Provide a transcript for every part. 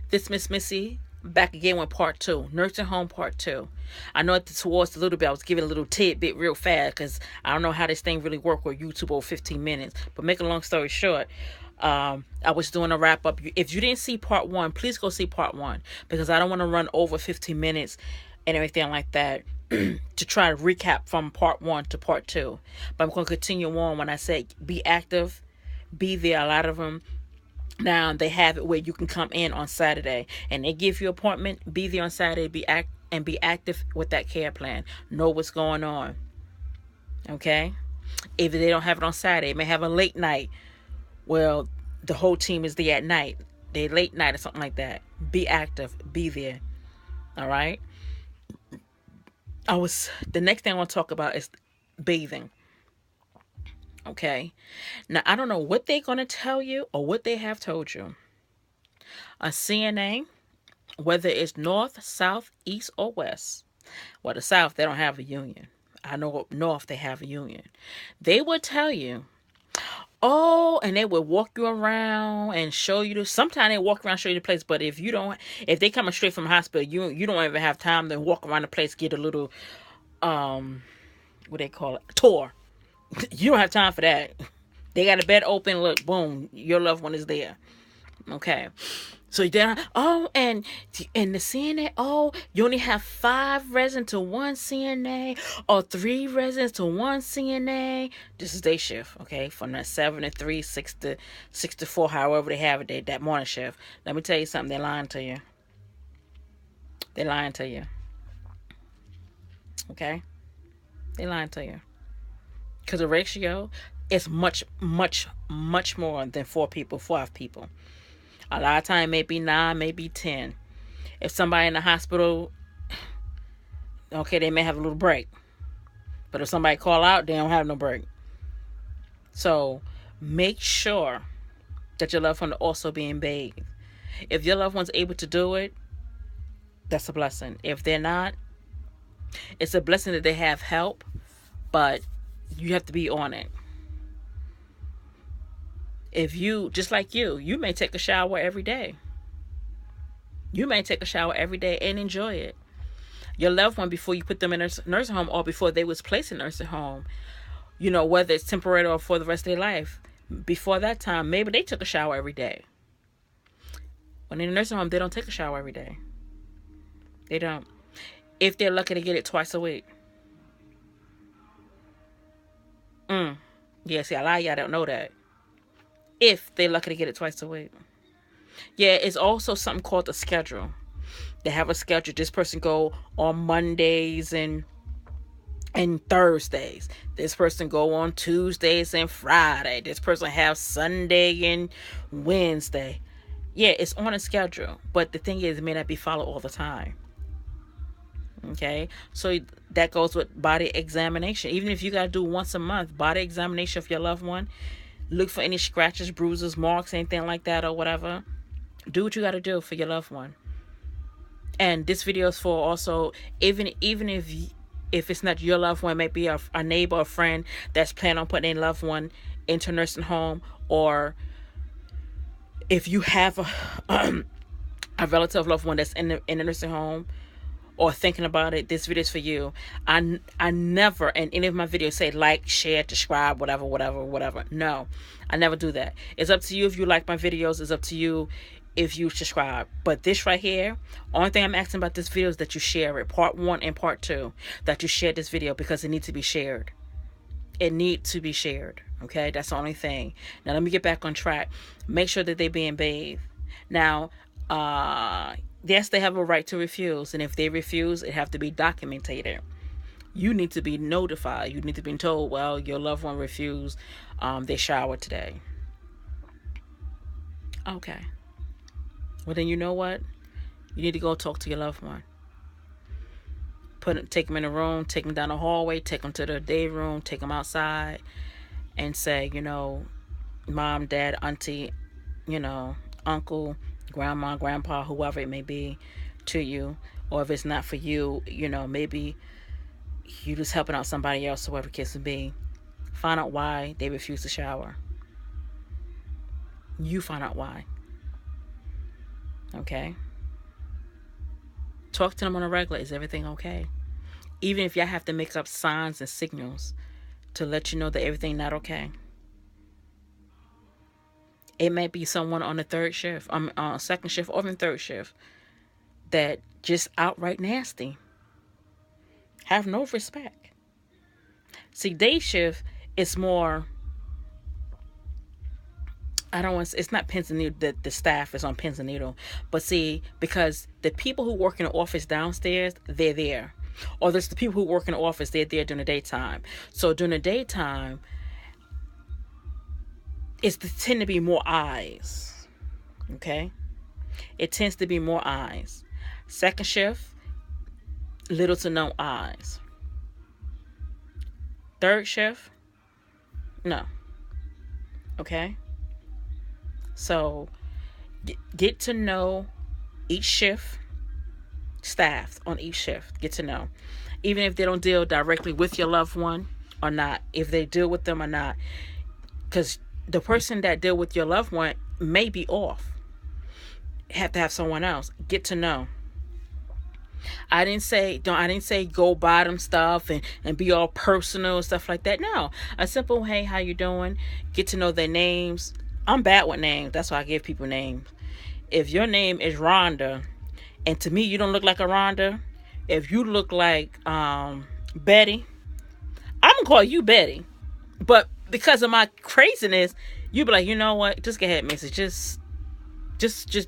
This Miss Missy back again with part two, nursing home part two. I know at the towards a little bit I was giving a little tidbit real fast because I don't know how this thing really work with YouTube over 15 minutes. But make a long story short, I was doing a wrap up. If you didn't see part one, please go see part one because I don't want to run over 15 minutes and everything like that to try to recap from part one to part two. But I'm going to continue on when I say be active, be there. A lot of them now they have it where you can come in on Saturday and they give you an appointment. Be there on Saturday. Be active with that care plan. Know what's going on. Okay. If they don't have it on Saturday, it may have a late night. Well, the whole team is there at night. They late night or something like that. Be active. Be there. All right. The next thing I want to talk about is bathing. Okay. Now I don't know what they're gonna tell you or what they have told you. A CNA, whether it's north, south, east, or west. Well, the south they don't have a union. I know up north they have a union. They will tell you, oh, and they will walk you around and show you the. Sometimes they walk around show you the place, but if they coming straight from the hospital, you don't even have time to walk around the place, get a little what they call it, tour. You don't have time for that. They got a bed open. Look, boom, your loved one is there. Okay. So then, and the CNA, oh, you only have 5 residents to 1 CNA or 3 residents to 1 CNA. This is day shift, okay, from that 7 to 3, 6 to 4, however they have it, that morning shift. Let me tell you something. They're lying to you. They're lying to you. Okay, they're lying to you because the ratio is much, much, much more than 4 people, 5 people. A lot of time, maybe 9, maybe 10. If somebody in the hospital, okay, they may have a little break. But if somebody call out, they don't have no break. So make sure that your loved one is also being bathed. If your loved one's able to do it, that's a blessing. If they're not, it's a blessing that they have help, but you have to be on it. If you, just like you may take a shower every day. You may take a shower every day and enjoy it. Your loved one, before you put them in a nursing home or before they was placed in a nursing home, whether it's temporary or for the rest of their life, before that time, maybe they took a shower every day. When in a nursing home, they don't take a shower every day. They don't. If they're lucky to get it twice a week. Yeah, see, a lot of y'all don't know that. If they're lucky to get it twice a week. Yeah, it's also something called a schedule. They have a schedule. This person go on Mondays and Thursdays. This person go on Tuesdays and Friday. This person have Sunday and Wednesday. Yeah, it's on a schedule. But the thing is, it may not be followed all the time. Okay, so that goes with body examination. Even if you got to do once a month, body examination of your loved one. Look for any scratches, bruises, marks, anything like that or whatever. Do what you got to do for your loved one. And this video is for also, even if it's not your loved one, maybe a neighbor or friend that's planning on putting a loved one into a nursing home, or if you have a relative loved one that's in a nursing home or thinking about it, this video is for you. I never in any of my videos say like, share, subscribe, whatever. No, I never do that. It's up to you if you like my videos. It's up to you if you subscribe. But this right here, only thing I'm asking about this video is that you share it. Part 1 and part 2. That you share this video because it needs to be shared. It needs to be shared. Okay, that's the only thing. Now let me get back on track. Make sure that they're being bathed. Now, yes, they have a right to refuse, and if they refuse, it have to be documented. You need to be notified. You need to be told, well, your loved one refused their shower today. Okay. Well, then you know what? You need to go talk to your loved one. Take them in a room, take them down the hallway, take them to the day room, take them outside, and say, mom, dad, auntie, uncle, grandma, grandpa, whoever it may be to you. Or if it's not for you, maybe you just helping out somebody else, whoever the case may be. Find out why they refuse to shower. You find out why. Okay? Talk to them on a regular. Is everything okay? Even if y'all have to make up signs and signals to let you know that everything not okay. It may be someone on the third shift, second shift, or even third shift that just outright nasty, have no respect. See, day shift is more. I don't want. It's not pins and needle. The staff is on pins and needle, but see, because the people who work in the office downstairs, they're there, or there's the people who work in the office, they're there during the daytime. So during the daytime, it's tend to be more eyes. Okay, it tends to be more eyes. Second shift, little to no eyes. Third shift, no. Okay, so get to know each shift, staff on each shift. Get to know, even if they don't deal directly with your loved one or not, if they deal with them or not, because the person that deal with your loved one may be off. Have to have someone else. Get to know. I didn't say go buy them stuff and be all personal and stuff like that. No. A simple hey, how you doing? Get to know their names. I'm bad with names. That's why I give people names. If your name is Rhonda, and to me you don't look like a Rhonda, if you look like Betty, I'm gonna call you Betty. But because of my craziness, you be like, you know what? Just go ahead, Mrs. Just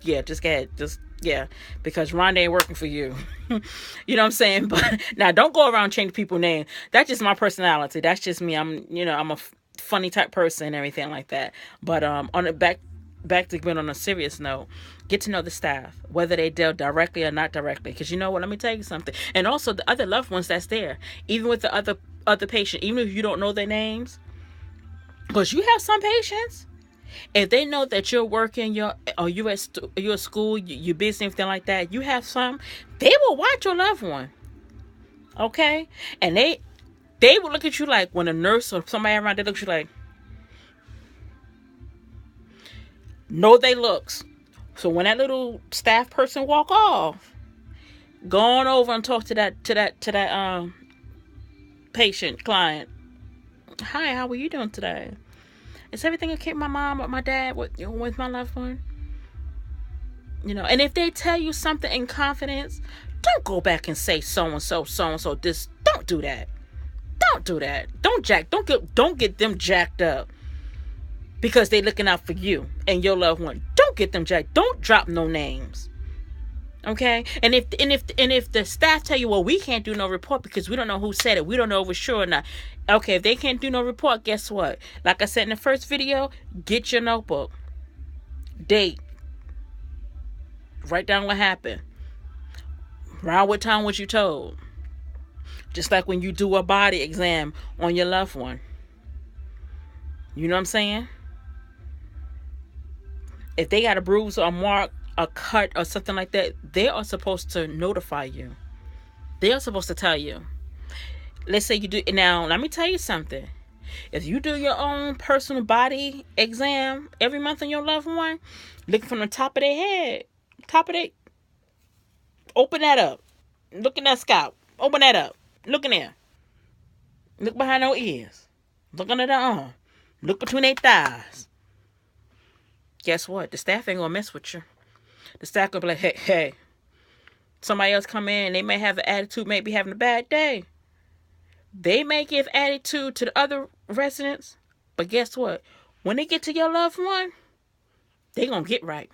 go ahead. Just yeah, because Rhonda ain't working for you. You know what I'm saying? But now don't go around changing people's names. That's just my personality. That's just me. I'm a funny type person and everything like that. But on the back to being on a serious note, get to know the staff, whether they deal directly or not directly. Because you know what? Let me tell you something. And also the other loved ones that's there, even with the other patient, even if you don't know their names, because you have some patients. If they know that you're working, you're at school, you're busy, anything like that, you have some, they will watch your loved one. Okay, and they will look at you like when a nurse or somebody around, they look at you like, know they looks. So when that little staff person walk off, go on over and talk to that patient client. Hi, how are you doing today? Is everything okay with my mom or my dad, with my loved one? And if they tell you something in confidence, don't go back and say so and so this. Don't do that. Don't do that. Don't get them jacked up because they looking out for you and your loved one. Don't get them jacked. Don't drop no names. Okay? And if the staff tell you, well, we can't do no report because we don't know who said it. We don't know if it's sure or not. Okay, if they can't do no report, guess what? Like I said in the first video, get your notebook. Date. Write down what happened. Around what time was you told? Just like when you do a body exam on your loved one. You know what I'm saying? If they got a bruise or a mark, a cut or something like that, they are supposed to notify you. They are supposed to tell you. Let's say you do. Now, let me tell you something. If you do your own personal body exam every month on your loved one, look from the top of their head. Open that up. Look in that scalp. Open that up. Look in there. Look behind their ears. Look under their arm. Look between their thighs. Guess what? The staff ain't gonna mess with you. The staff gonna be like, hey. Somebody else come in, they may have an attitude, may be having a bad day. They may give attitude to the other residents, but guess what? When they get to your loved one, they gonna get right.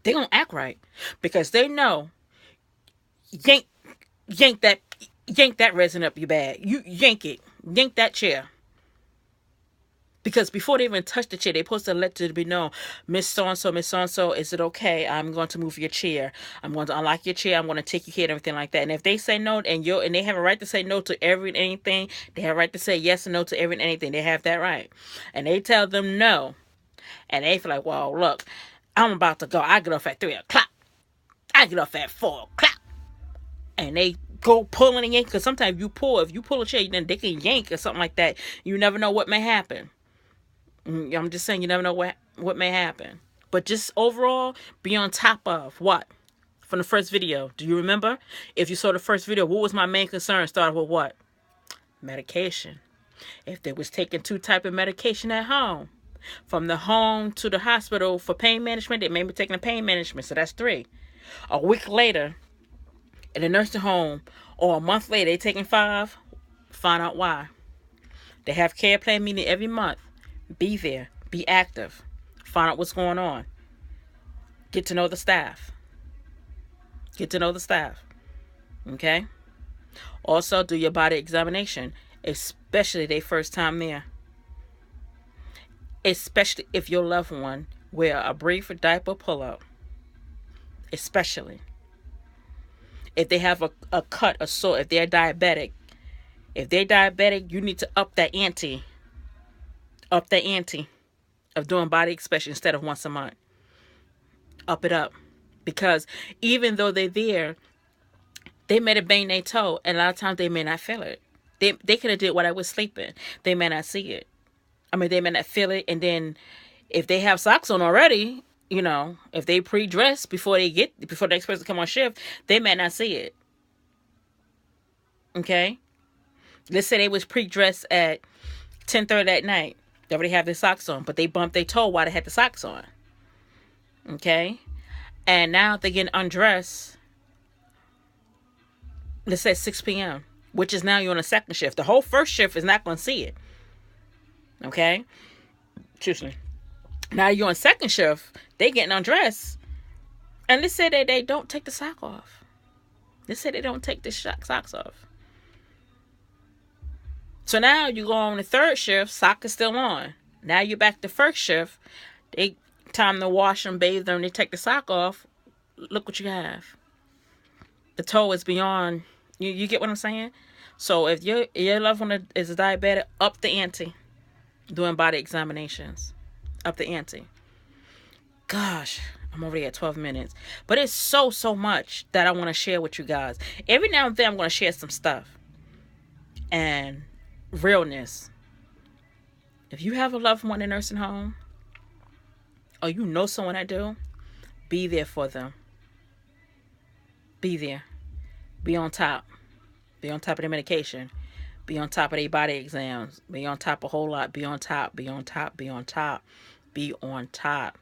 They gonna act right because they know yank that resident up your bag. You yank that chair. Because before they even touch the chair, they're supposed to let it be known, Miss So-and-so, is it okay? I'm going to move your chair. I'm going to unlock your chair. I'm going to take you here and everything like that. And if they say no, and they have a right to say no to every and anything, they have a right to say yes and no to every and anything. They have that right. And they tell them no. And they feel like, well, look, I'm about to go. I get off at 3 o'clock. I get off at 4 o'clock. And they go pulling and yank. Because sometimes if you pull a chair, then they can yank or something like that. You never know what may happen. I'm just saying, you never know what may happen. But just overall, be on top of what? From the first video. Do you remember? If you saw the first video, what was my main concern? Started with what? Medication. If they was taking 2 type of medication at home, from the home to the hospital for pain management, they may be taking the pain management, so that's 3. A week later, in a nursing home, or a month later, they taking 5. Find out why. They have care plan meeting every month. Be there. Be active. Find out what's going on. Get to know the staff. Get to know the staff. Okay? Also, do your body examination, especially their first time there. Especially if your loved one wear a brief or diaper pull-up. Especially. If they have a cut or sore, if they're diabetic. If they're diabetic, you need to up the ante. Up the ante of doing body inspection instead of once a month. Up it up. Because even though they're there, they may have banged their toe, and a lot of times they may not feel it. They could have did what I was sleeping. They may not see it. I mean, they may not feel it. And then if they have socks on already, you know, if they pre-dress before the next person come on shift, they may not see it. Okay? Let's say they was pre-dressed at 10:30 at night. They already have their socks on, but they bumped their toe while they had the socks on. Okay? And now they're getting undressed. Let's say 6 p.m., which is now you're on a second shift. The whole first shift is not going to see it. Okay? Excuse me. Now you're on second shift. They getting undressed. And let's say that they don't take the sock off. Let's say they don't take the socks off. So now you go on the third shift. Sock is still on. Now you're back to first shift. They time to wash them, bathe them. They take the sock off. Look what you have. The toe is beyond. You get what I'm saying? So if your loved one is a diabetic, up the ante. Doing body examinations. Up the ante. Gosh, I'm already at 12 minutes. But it's so much that I want to share with you guys. Every now and then I'm going to share some stuff. And realness. If you have a loved one in a nursing home, or you know someone that do, be there for them. Be there. Be on top. Be on top of their medication. Be on top of their body exams. Be on top a whole lot. Be on top. Be on top. Be on top. Be on top.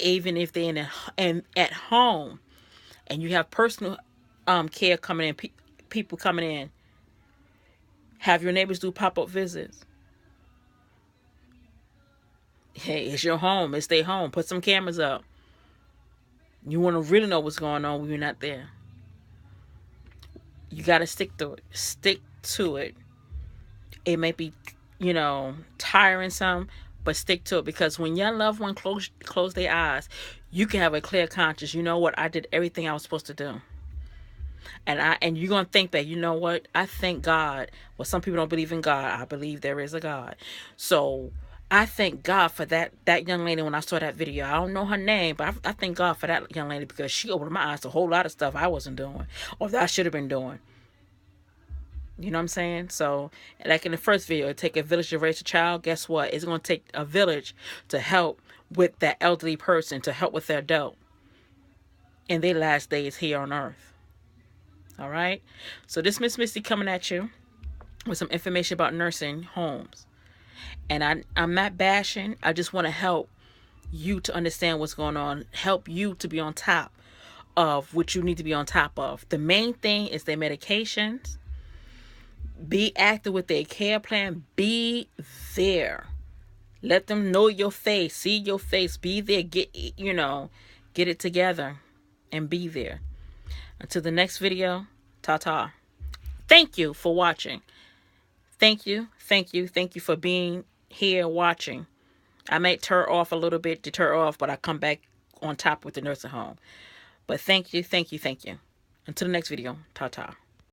Even if they're at home and you have personal care coming in, people coming in, have your neighbors do pop-up visits. Hey, it's your home. It's their home. Put some cameras up. You want to really know what's going on when you're not there. You got to stick to it. Stick to it. It may be, tiring some, but stick to it. Because when your loved one close their eyes, you can have a clear conscience. You know what? I did everything I was supposed to do. And you're going to think that, you know what? I thank God. Well, some people don't believe in God. I believe there is a God. So I thank God for that young lady when I saw that video. I don't know her name, but I thank God for that young lady because she opened my eyes to a whole lot of stuff I wasn't doing or that I should have been doing. You know what I'm saying? So, like in the first video, it take a village to raise a child. Guess what? It's going to take a village to help with that elderly person, to help with their adult in their last days here on earth. All right? So this Miss Misty coming at you with some information about nursing homes. And I'm not bashing. I just want to help you to understand what's going on. Help you to be on top of what you need to be on top of. The main thing is their medications. Be active with their care plan. Be there. Let them know your face. See your face. Be there. Get it together. And be there. Until the next video, ta-ta. Thank you for watching. Thank you for being here watching. I may deter off, but I come back on top with the nursing home. But thank you. Until the next video, ta-ta.